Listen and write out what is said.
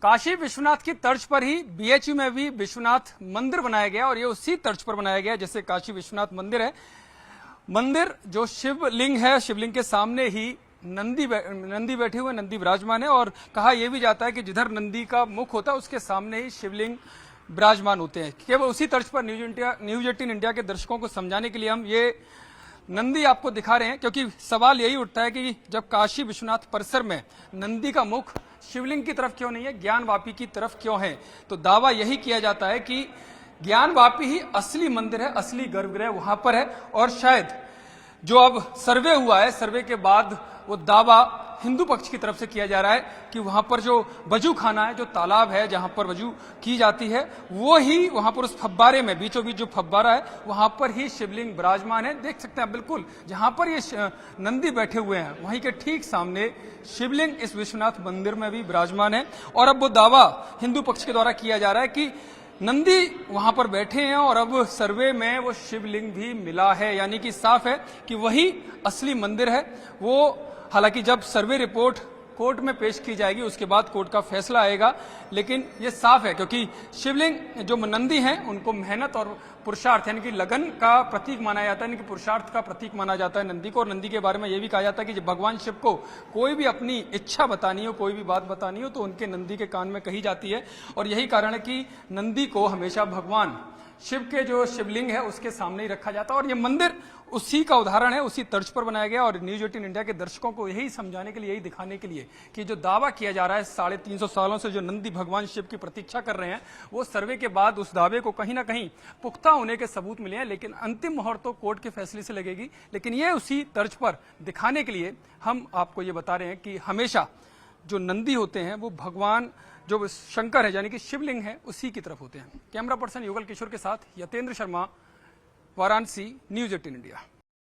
काशी विश्वनाथ की तर्ज पर ही बीएचयू में भी विश्वनाथ मंदिर बनाया गया और ये उसी तर्ज पर बनाया गया जैसे काशी विश्वनाथ मंदिर है। मंदिर जो शिवलिंग है, शिवलिंग के सामने ही नंदी बैठे हुए, नंदी विराजमान है और कहा यह भी जाता है कि जिधर नंदी का मुख होता है उसके सामने ही शिवलिंग विराजमान होते हैं। केवल उसी तर्ज पर न्यूज 18 इंडिया के दर्शकों को समझाने के लिए हम ये नंदी आपको दिखा रहे हैं, क्योंकि सवाल यही उठता है कि जब काशी विश्वनाथ परिसर में नंदी का मुख शिवलिंग की तरफ क्यों नहीं है, ज्ञानवापी की तरफ क्यों है। तो दावा यही किया जाता है कि ज्ञानवापी ही असली मंदिर है, असली गर्भगृह वहां पर है। और शायद जो अब सर्वे हुआ है, सर्वे के बाद वो दावा हिंदू पक्ष की तरफ से किया जा रहा है कि वहां पर जो वजू खाना है, जो तालाब है जहां पर वजू की जाती है, वो ही वहां पर उस फब्बारे में बीचों बीच जो फब्बारा है वहां पर ही शिवलिंग विराजमान है। देख सकते हैं बिल्कुल जहां पर ये नंदी बैठे हुए हैं वहीं के ठीक सामने शिवलिंग इस विश्वनाथ मंदिर में भी विराजमान है। और अब वो दावा हिंदू पक्ष के द्वारा किया जा रहा है कि नंदी वहां पर बैठे हैं और अब सर्वे में वो शिवलिंग भी मिला है, यानी कि साफ है कि वही असली मंदिर है। वो हालांकि जब सर्वे रिपोर्ट कोर्ट में पेश की जाएगी उसके बाद कोर्ट का फैसला आएगा, लेकिन ये साफ है क्योंकि शिवलिंग जो नंदी हैं उनको मेहनत और पुरुषार्थ यानी कि लगन का प्रतीक माना जाता है, यानी कि पुरुषार्थ का प्रतीक माना जाता है नंदी को। और नंदी के बारे में यह भी कहा जाता है कि जब भगवान शिव को कोई भी अपनी इच्छा बतानी हो, कोई भी बात बतानी हो तो उनके नंदी के कान में कही जाती है। और यही कारण है कि नंदी को हमेशा भगवान शिव के जो शिवलिंग है उसके सामने ही रखा जाता है। और ये मंदिर उसी का उदाहरण है, उसी तर्ज पर बनाया गया। और न्यूज 18 इंडिया के दर्शकों को यही समझाने के लिए, यही दिखाने के लिए कि जो दावा किया जा रहा है 350 सालों से जो नंदी भगवान शिव की प्रतीक्षा कर रहे हैं, वो सर्वे के बाद उस दावे को कहीं ना कहीं पुख्ता होने के सबूत मिले हैं। लेकिन अंतिम मोहर तो कोर्ट के फैसले से लगेगी। लेकिन ये उसी तर्ज पर दिखाने के लिए हम आपको ये बता रहे हैं कि हमेशा जो नंदी होते हैं वो भगवान जो शंकर है यानी कि शिवलिंग है उसी की तरफ होते हैं। कैमरा पर्सन युगल किशोर के साथ यतेंद्र शर्मा, वाराणसी, न्यूज 18 इंडिया।